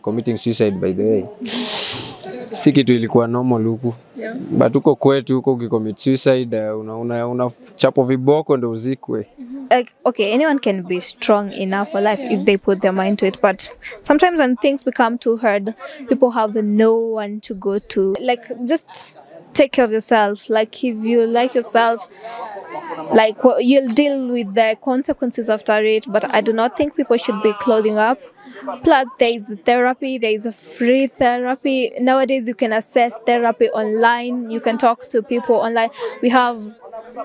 committing suicide by the way. Si kitu ilikuwa normal huku. Yeah. But huko kwetu huko ukicommit suicide una chapo viboko ndo uzikwe. Like, okay, anyone can be strong enough for life if they put their mind to it, but sometimes when things become too hard, people have no one to go to. Like, just take care of yourself. Like, if you like yourself, like, you'll deal with the consequences after it, but I do not think people should be closing up. Plus, there is the therapy, there is a free therapy. Nowadays, you can access therapy online. You can talk to people online. We have,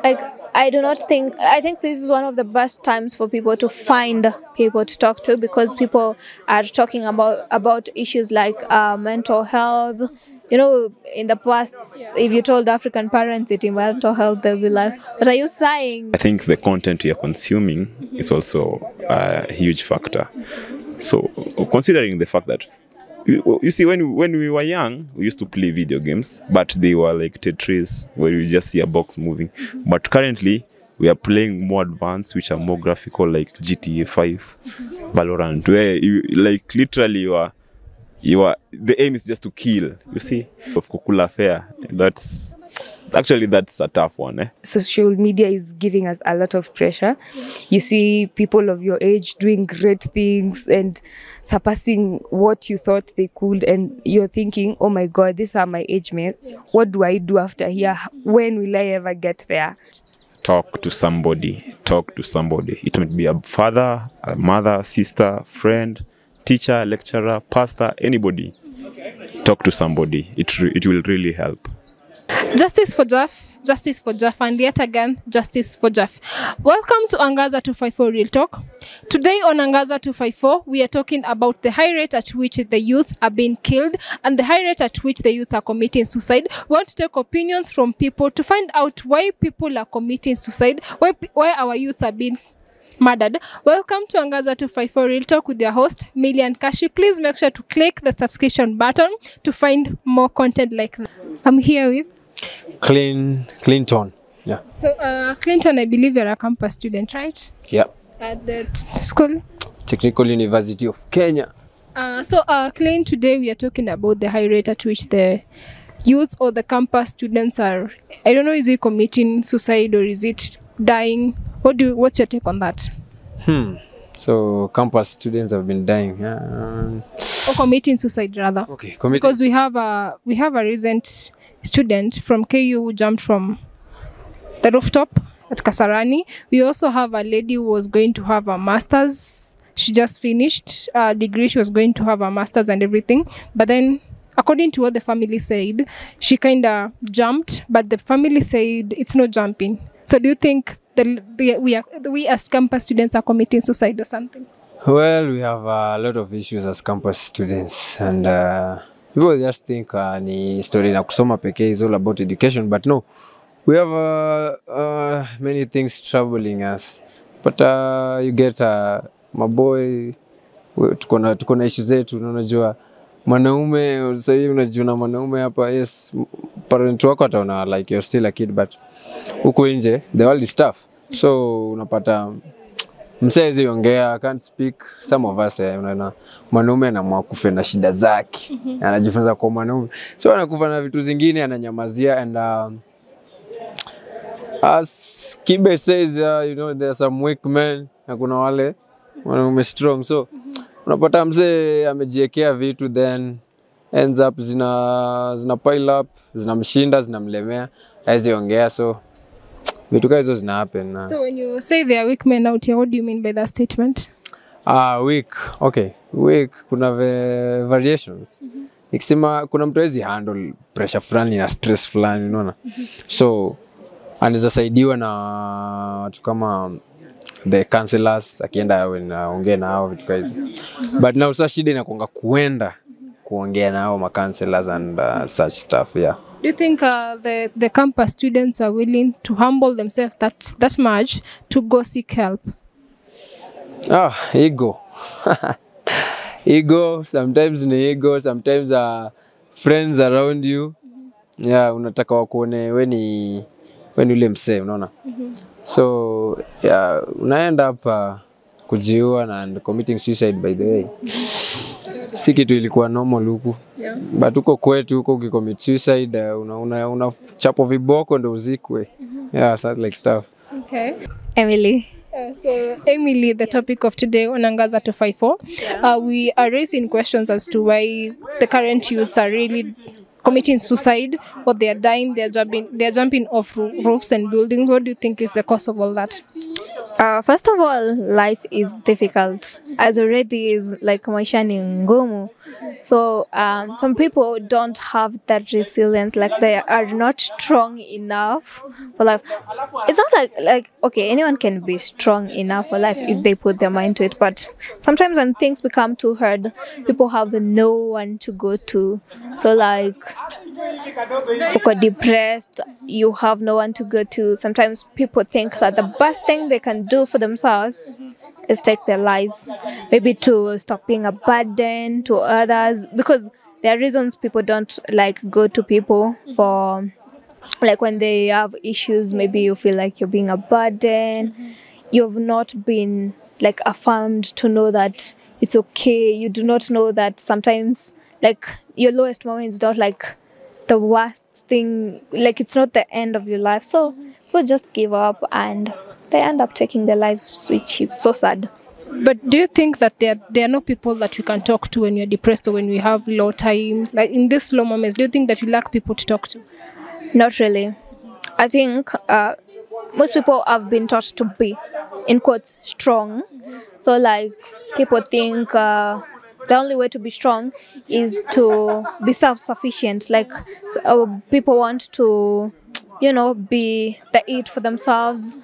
like, I think this is one of the best times for people to find people to talk to, because people are talking about issues like mental health. You know, in the past, if you told African parents it in mental health, they'll be like, what are you saying? I think the content you're consuming is also a huge factor. So, considering the fact that, you see, when we were young, we used to play video games, but they were like Tetris, where you just see a box moving. But currently, we are playing more advanced, which are more graphical, like GTA 5, Valorant, where you, like, literally you are, the aim is just to kill, you see? Of Kukula Fair, that's a tough one. Social media is giving us a lot of pressure. You see people of your age doing great things and surpassing what you thought they could, and you're thinking, oh my God, these are my age mates. What do I do after here? When will I ever get there? Talk to somebody. It might be a father, a mother, sister, friend, teacher, lecturer, pastor, anybody. Talk to somebody. It will really help. Justice for Jeff, and yet again, justice for Jeff. Welcome to Angaza 254 Real Talk. Today on Angaza 254, we are talking about the high rate at which the youth are being killed and the high rate at which the youth are committing suicide. We want to take opinions from people to find out why people are committing suicide, why our youth are being murdered. Welcome to Angaza 254 Real Talk with your host, Millian and Cashy. Please make sure to click the subscription button to find more content like that. I'm here with Clinton. Yeah. So, Clinton, I believe you're a campus student, right? Yeah. At the school? Technical University of Kenya. So, Clint, today we are talking about the high rate at which the youth or the campus students are, I don't know, is it committing suicide or is it dying? What's your take on that? So, campus students have been dying. Or committing suicide, rather. Okay, because we have a recent student from KU who jumped from the rooftop at Kasarani. We also have a lady who was going to have a master's. She just finished a degree. She was going to have a master's and everything. But then, according to what the family said, she kind of jumped, but the family said it's not jumping. So do you think we as campus students are committing suicide or something? Well, we have a lot of issues as campus students, and people just think ni story na kusoma pekee is all about education, but no, we have many things troubling us. But you get my boy, tuko na issues zetu, unajua mwanaume, sasa hivi unajua mwanaume hapa, yes, parent wako ataona like you're still a kid, but huko nje the world is tough. So unapata msezi ongea, can't speak. Some of us unaona mwanaume anaamua kufa na shida zake. Anajifunza kwa mwanaume. So anakufa na vitu zingine ananyamazia, and as Kibe says, you know, there are some weak men na kuna wale wanaume strong. So unapata mzee amejiwekea vitu, then ends up zina pile up, zinamshinda, zinamlemea, haizi ongea. So vitu hizo zina happen. So when you say they are weak men out here, what do you mean by that statement? Weak. Okay. Weak, kuna variations. Nikisema kuna mtu hawezi handle pressure fulani na stress fulani, unaona. So anaweza saidiwa na watu kama the counselors, akienda ongea na hao vitu hizo. But now sasa shida inakuanga kuongea na hao ma counselors and such stuff, yeah. Do you think the campus students are willing to humble themselves that much to go seek help? Ego. Ego, sometimes ni ego, sometimes friends around you. Yeah, unataka wakuone weni ule msee, unaona. So, yeah, unaenda hapa kujiua and committing suicide by the way. si kitu ilikuwa normal huku. Yeah. But huko kwetu huko ukicommit suicide una chapo viboko ndo uzikwe. Yeah, that like stuff. Okay. Emily. So, Emily, the topic of today on Angaza 254, we are raising questions as to why the current youths are really committing suicide, or they are dying, they are jumping off roofs and buildings. What do you think is the cause of all that? First of all, life is difficult. As already is like maisha ni ngumu. So some people don't have that resilience, like they are not strong enough for life. It's not like okay, anyone can be strong enough for life if they put their mind to it. But sometimes when things become too hard, people have no one to go to. So like you're depressed, you have no one to go to. Sometimes people think that the best thing they can do for themselves is take their lives, maybe to stop being a burden to others, because there are reasons people don't like go to people for, like when they have issues, maybe you feel like you're being a burden, you've not been like affirmed to know that it's okay, you do not know that sometimes like your lowest moment is not like the worst thing, like it's not the end of your life. So people just give up and they end up taking their lives, which is so sad. But do you think that there are no people that we can talk to when you're depressed or when we have low time? Like in these slow moments, do you think that you lack people to talk to? Not really. I think most people have been taught to be, in quotes, strong. So like people think the only way to be strong is to be self-sufficient. Like people want to, be the it for themselves.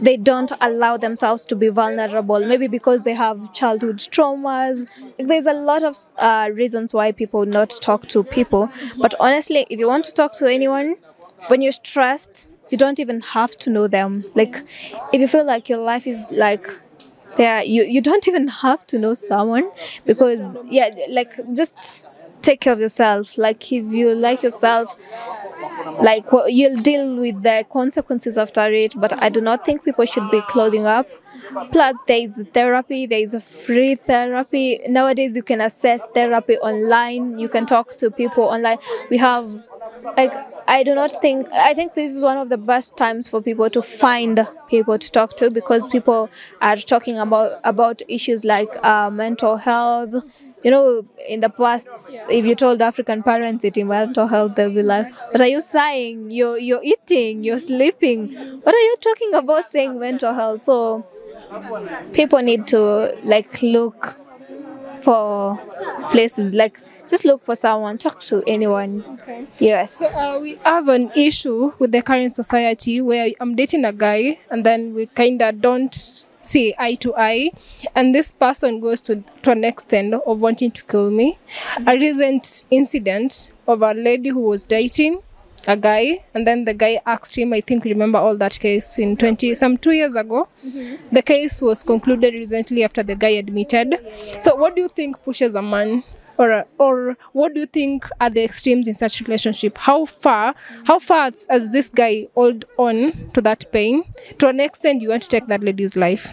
They don't allow themselves to be vulnerable, maybe because they have childhood traumas. There's a lot of reasons why people not talk to people. But honestly, if you want to talk to anyone, when you're stressed, you don't even have to know them. Like, if you feel like your life is like, you don't even have to know someone, because, just take care of yourself. Like, if you like yourself, like you'll deal with the consequences after it. But I do not think people should be closing up. Plus there is the therapy, there is a free therapy nowadays. You can access therapy online, you can talk to people online. We have I think this is one of the best times for people to find people to talk to, because people are talking about issues like mental health. In the past, if you told African parents eating mental health, they'll be like, "What are you saying? You're eating, you're sleeping. What are you talking about saying mental health?" So people need to look for places, just look for someone, talk to anyone. Okay. Yes. So we have an issue with the current society where I'm dating a guy and then we kind of don't see eye to eye, and this person goes to an extent of wanting to kill me. A recent incident of a lady who was dating a guy, and then the guy asked him, I think remember all that case in 2 years ago. The case was concluded recently after the guy admitted. So what do you think pushes a man, or what do you think are the extremes in such relationship? How far has this guy hold on to that pain to an extent you want to take that lady's life?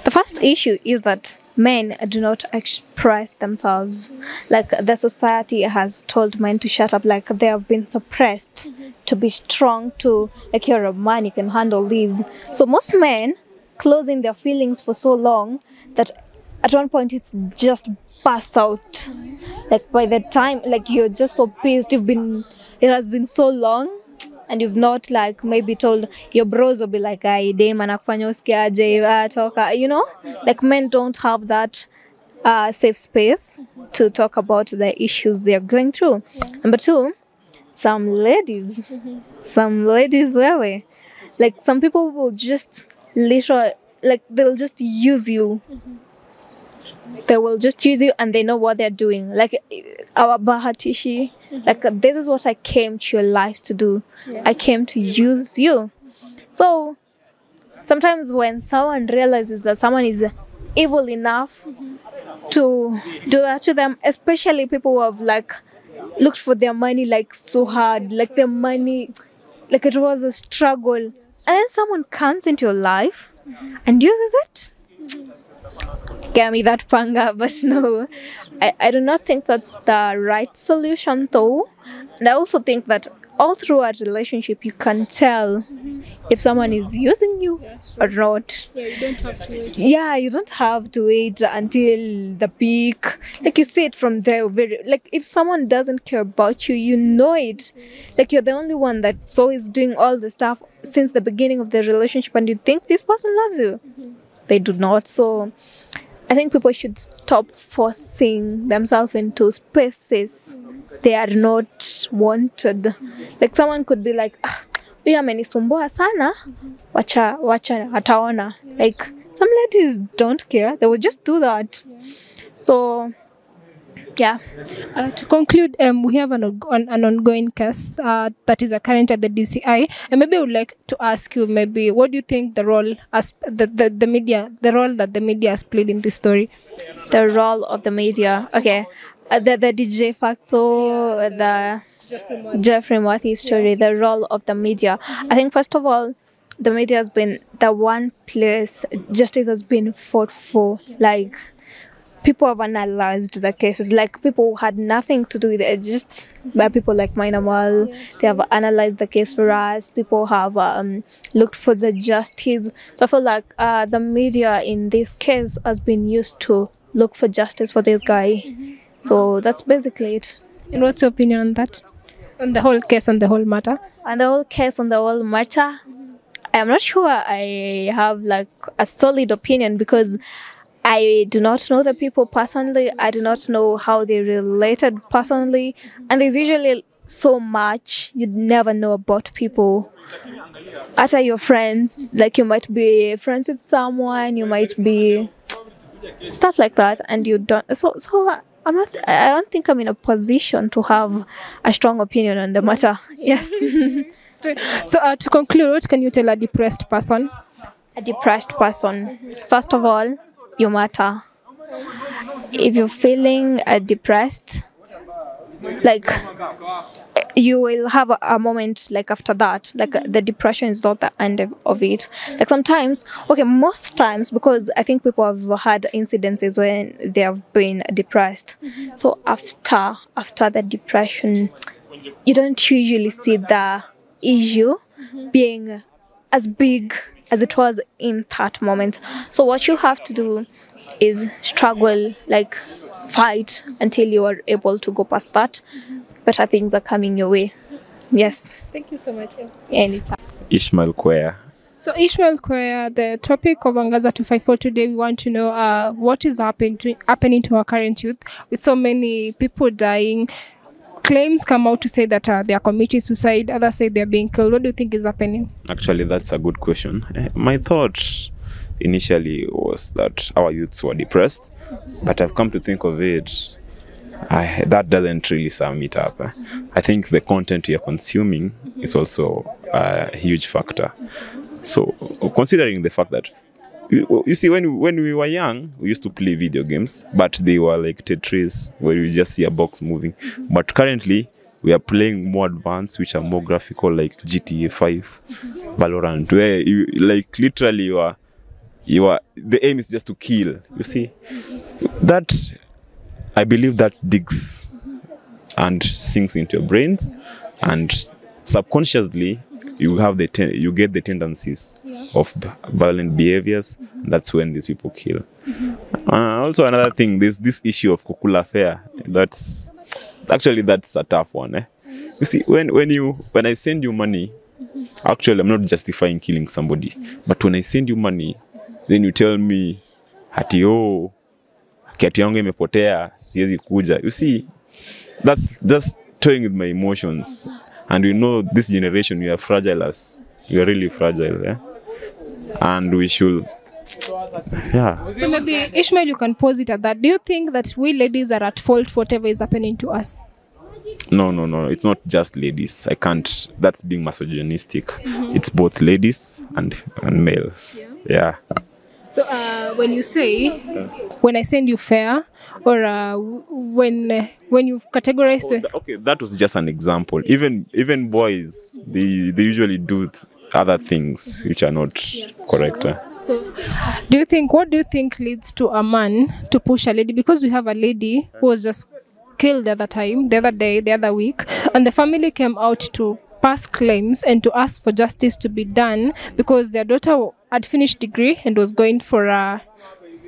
The first issue is that men do not express themselves. Like, the society has told men to shut up, like they have been suppressed to be strong, to like, you're a man, you can handle these. So most men closing their feelings for so long that at one point it's just passed out. Like, by the time, like, you're just so pissed, it has been so long, and you've not maybe told your bros, will be like, "Ai dem anakufanya usikiaje, toka," like men don't have that safe space to talk about the issues they are going through. Number two, some ladies where like some people will just literally, like, they'll just use you. They will just use you, and they know what they're doing. Like our Bahatishi, like, this is what I came to your life to do. I came to use you. So sometimes when someone realizes that someone is evil enough to do that to them, especially people who have looked for their money so hard, like their money, like it was a struggle, and then someone comes into your life and uses it. get me that panga, but no, I do not think that's the right solution though. And I also think that all through a relationship you can tell if someone is using you or not. Yeah, you don't have to wait. Yeah, you don't have to wait until the peak. Like you see it from there. Like if someone doesn't care about you, you know it. Like you're the only one that's always doing all the stuff since the beginning of the relationship, and you think this person loves you. They do not. So I think people should stop forcing themselves into spaces they are not wanted. Like someone could be like, huyu amenisumbua sana, wacha ataona. Like some ladies don't care. They will just do that. So yeah. To conclude, we have an ongoing case that is current at the DCI, and maybe I would like to ask you, maybe, what do you think the role as the media, the role that the media has played in this story? The role of the media. Okay, the DJ Fatxo, the Jeffrey Murphy story. The role of the media. I think first of all, the media has been the one place justice has been fought for. Like, people have analyzed the cases. Like, people who had nothing to do with it, just by people like Minamal. They have analyzed the case for us. People have looked for the justice. So I feel like the media in this case has been used to look for justice for this guy. So that's basically it. And what's your opinion on that? On the whole case and the whole matter? On the whole case, on the whole matter, I'm not sure I have like a solid opinion because I do not know the people personally. I do not know how they related personally. And there's usually so much you'd never know about people. After your friends, like you might be friends with someone, you might be stuff like that, and you don't. So I don't think I'm in a position to have a strong opinion on the matter. Yes. So to conclude, what can you tell a depressed person? A depressed person. First of all, you matter. If you're feeling depressed, like you will have a moment like after that, like the depression is not the end of it. Like sometimes, okay, most times, because I think people have had incidences when they have been depressed. So after the depression, you don't usually see the issue being as big as it was in that moment. So what you have to do is struggle, like fight until you are able to go past that. Better things are coming your way. Yes. Thank you so much. Anytime. Ishmael Kwea. So Ishmael Kwea, the topic of Angaza 254 today, we want to know what is happening to our current youth with so many people dying. Claims come out to say that they are committing suicide. Others say they are being killed. What do you think is happening? Actually, that's a good question. My thought initially was that our youths were depressed, but I've come to think of it, that doesn't really sum it up. I think the content you're consuming is also a huge factor. So, considering the fact that, you see, when we were young, we used to play video games, but they were like Tetris, where you just see a box moving. But currently, we are playing more advanced, which are more graphical, like GTA 5, Valorant, where you, like, literally the aim is just to kill. You see, that, I believe that digs and sinks into your brains, and subconsciously you get the tendencies of violent behaviors. That's when these people kill. Also, another thing, this issue of Kukula Fair. That's a tough one. You see, when I send you money, actually I'm not justifying killing somebody, but when I send you money, then you tell me, hati kiatu yangu imepotea, siwezi kuja. You see, that's just toying with my emotions. And we know this generation, we are really fragile. And we should, So maybe, Ishmael, you can pose it at that. Do you think that we ladies are at fault for whatever is happening to us? No. It's not just ladies. I can't. That's being misogynistic. It's both ladies and males. Yeah. So when you say, when I send you fair, or when you categorize... Okay, that was just an example. Even boys, they usually do other things which are not correct. So, what do you think leads to a man to push a lady? Because we have a lady who was just killed the other day, the other week, and the family came out to pass claims and to ask for justice to be done because their daughter had finished degree and was going for a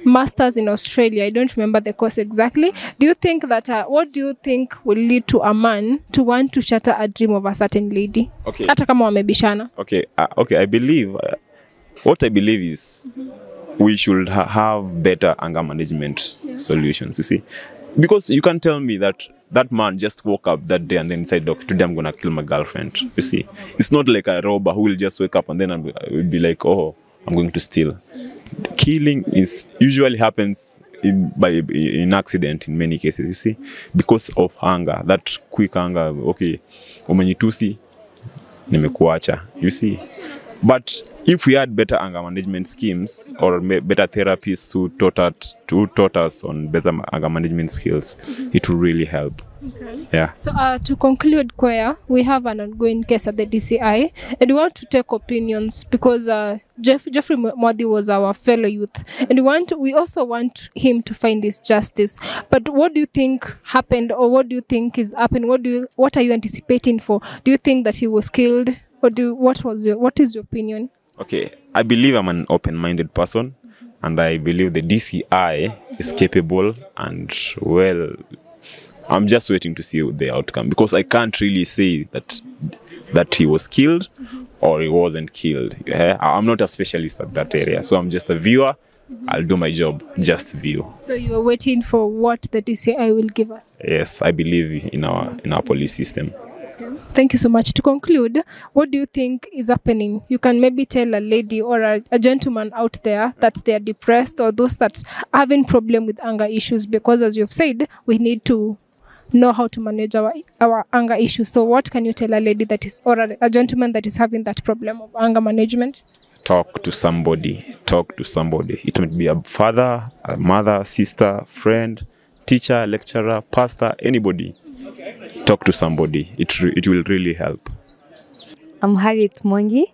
master's in Australia. I don't remember the course exactly. Do you think that, what do you think will lead to a man to want to shatter a dream of a certain lady? Okay. Hata kama wamebishana. Okay, I believe, what I believe is we should have better anger management solutions, you see. Because you can't tell me that that man just woke up that day and then decided, "Look, today I'm going to kill my girlfriend." You see, it's not like a robber who will just wake up and then will be like, "Oh, I'm going to steal." Killing usually happens in accident in many cases, you see, because of anger, that quick anger. Okay, umenitusi, nimekuacha, you see. But if we had better anger management schemes or better therapists who taught us on better anger management skills, it will really help. Okay. Yeah. So to conclude, Kwea, we have an ongoing case at the DCI, and we want to take opinions because Jeffrey Mwadhi was our fellow youth, and we also want him to find his justice. But what do you think happened, or what do you think is happening? What are you anticipating for? Do you think that he was killed, or what is your opinion? Okay, I believe I'm an open-minded person, and I believe the DCI is capable and well. I'm just waiting to see the outcome because I can't really say that he was killed or he wasn't killed. Yeah? I'm not a specialist at that area, so I'm just a viewer. I'll do my job, just view. So you are waiting for what the DCI will give us? Yes, I believe in our police system. Okay. Thank you so much. To conclude, what do you think is happening? You can maybe tell a lady or a gentleman out there that they are depressed or those that are having problem with anger issues, because as you've said, we need to know how to manage our anger issues. So what can you tell a lady that is, or a gentleman that is having that problem of anger management? Talk to somebody. Talk to somebody. It might be a father, a mother, sister, friend, teacher, lecturer, pastor, anybody. Talk to somebody. It will really help. I'm Harriet Mongi.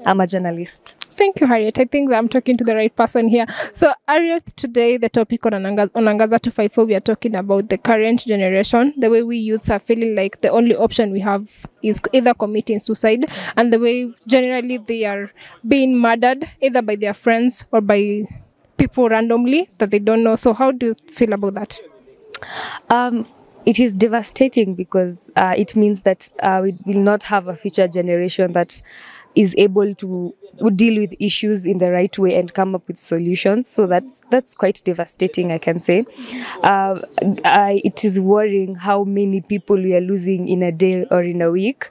I'm a journalist. Thank you, Harriet. I think that I'm talking to the right person here. So, Harriet, today the topic on Angaza 254, we are talking about the current generation, the way we youths are feeling like the only option we have is either committing suicide, and the way generally they are being murdered either by their friends or by people randomly that they don't know. So, how do you feel about that? It is devastating because it means that we will not have a future generation that is able to deal with issues in the right way and come up with solutions. So that's quite devastating, I can say. It is worrying how many people we are losing in a day or in a week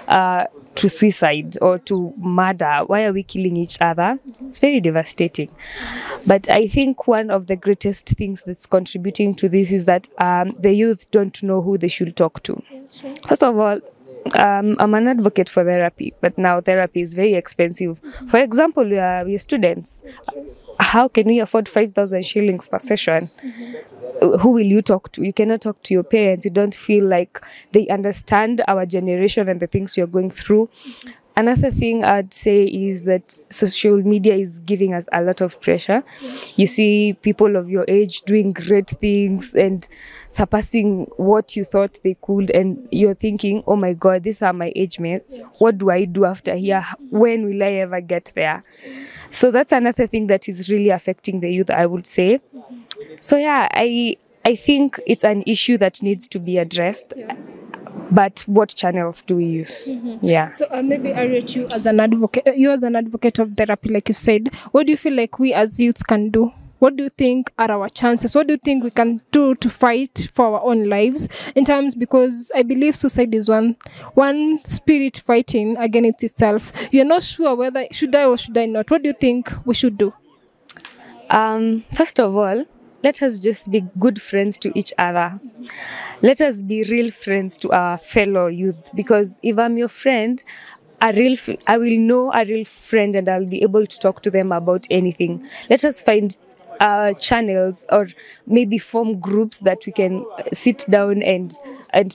to suicide or to murder. Why are we killing each other? It's very devastating. But I think one of the greatest things that's contributing to this is that the youth don't know who they should talk to. First of all, I'm an advocate for therapy, but now therapy is very expensive. For example, we are students. How can we afford 5,000 shillings per session? Who will you talk to? You cannot talk to your parents. You don't feel like they understand our generation and the things you're going through. Another thing I'd say is that social media is giving us a lot of pressure. You see people of your age doing great things and surpassing what you thought they could, and you're thinking, oh my God, these are my age mates. What do I do after here? When will I ever get there? So that's another thing that is really affecting the youth, I would say. So yeah, I think it's an issue that needs to be addressed. But what channels do we use? Yeah. So maybe I rate you as an advocate of therapy, like you said. What do you feel like we as youths can do? What do you think are our chances? What do you think we can do to fight for our own lives in terms, because I believe suicide is one spirit fighting against itself. You're not sure whether should I or should I not. What do you think we should do? First of all, let us just be good friends to each other. Let us be real friends to our fellow youth. Because if I'm your friend, I will know a real friend and I'll be able to talk to them about anything. Let us find channels or maybe form groups that we can sit down and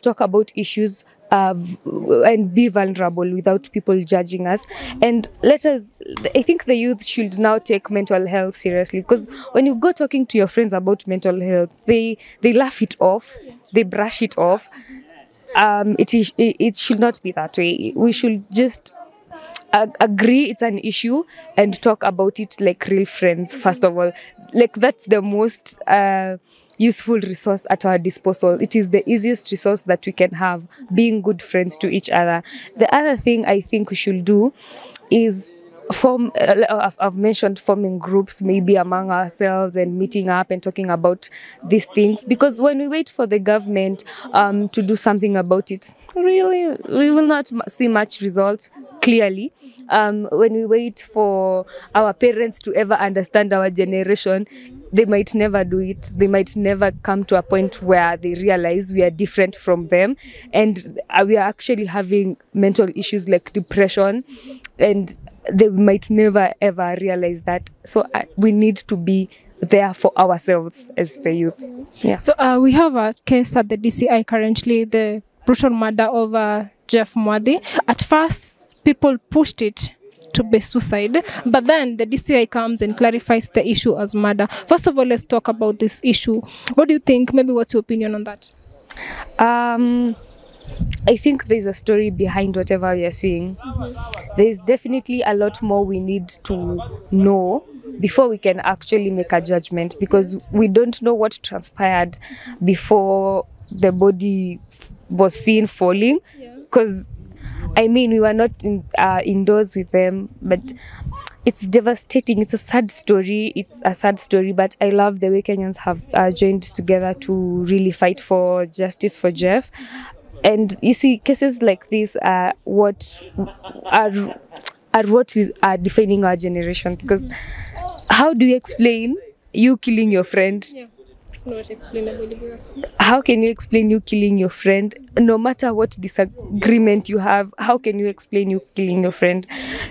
talk about issues and be vulnerable without people judging us. And I think the youth should now take mental health seriously, because when you go talking to your friends about mental health, they laugh it off, they brush it off. It should not be that way. We should just agree it's an issue and talk about it like real friends, first of all. Like, that's the most useful resource at our disposal. It is the easiest resource that we can have, being good friends to each other. The other thing I think we should do is I've mentioned forming groups, maybe among ourselves, and meeting up and talking about these things, because when we wait for the government to do something about it, really we will not see much result clearly. When we wait for our parents to ever understand our generation, they might never do it. They might never come to a point where they realize we are different from them, and we are actually having mental issues like depression, and they might never ever realize that. So we need to be there for ourselves as the youth. Yeah. So we have a case at the DCI currently, the brutal murder of Jeff Mwadhi. At first, people pushed it to be suicide, but then the DCI comes and clarifies the issue as murder. First of all, let's talk about this issue. What do you think? Maybe what's your opinion on that? I think there's a story behind whatever we are seeing. There's definitely a lot more we need to know before we can actually make a judgment, because we don't know what transpired before the body was seen falling. Because I mean, we were not indoors with them, but it's devastating. It's a sad story. But I love the way Kenyans have joined together to really fight for justice for Jeff. And you see, cases like this are what is defining our generation. Because how do you explain you killing your friend? Yeah. It's not explainable. How can you explain you killing your friend? No matter what disagreement you have, how can you explain you killing your friend?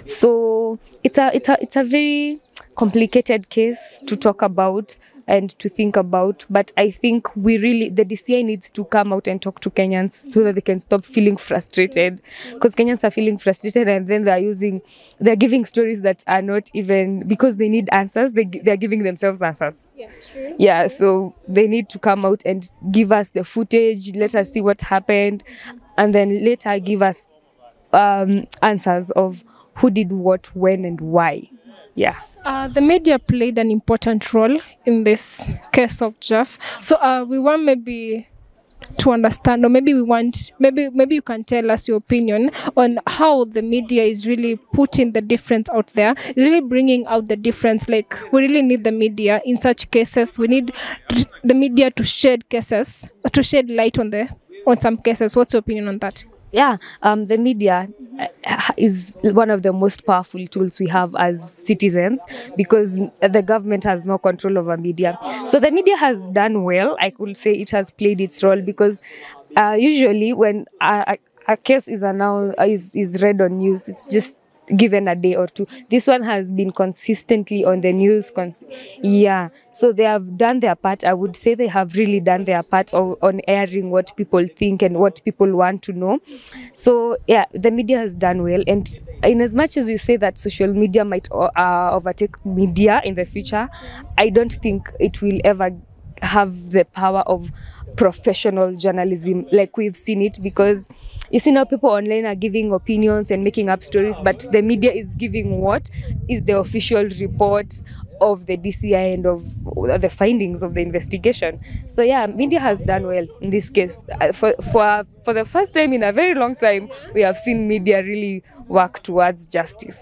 So it's a very complicated case to talk about and to think about, but I think the DCI needs to come out and talk to Kenyans so that they can stop feeling frustrated, because Kenyans are feeling frustrated, and then they're giving stories that are not even, because they need answers, they're giving themselves answers. Yeah, true. Yeah, so they need to come out and give us the footage, let us see what happened, and then later give us answers of who did what, when, and why. Yeah. The media played an important role in this case of Jeff. So we want maybe to understand, or maybe you can tell us your opinion on how the media is really putting the difference out there, is really bringing out the difference. Like, we really need the media in such cases. We need the media to shed light on some cases. What's your opinion on that? Yeah, the media is one of the most powerful tools we have as citizens, because the government has no control over media. So the media has done well. I could say it has played its role, because usually when a case is announced, is read on news, it's just given a day or two. This one has been consistently on the news. So they have done their part. I would say they have really done their part on airing what people think and what people want to know. So yeah, the media has done well. And in as much as we say that social media might overtake media in the future, I don't think it will ever have the power of professional journalism like we've seen it, because you see now people online are giving opinions and making up stories, but the media is giving what is the official report of the DCI and of the findings of the investigation. So yeah, media has done well in this case. For the first time in a very long time, we have seen media really work towards justice.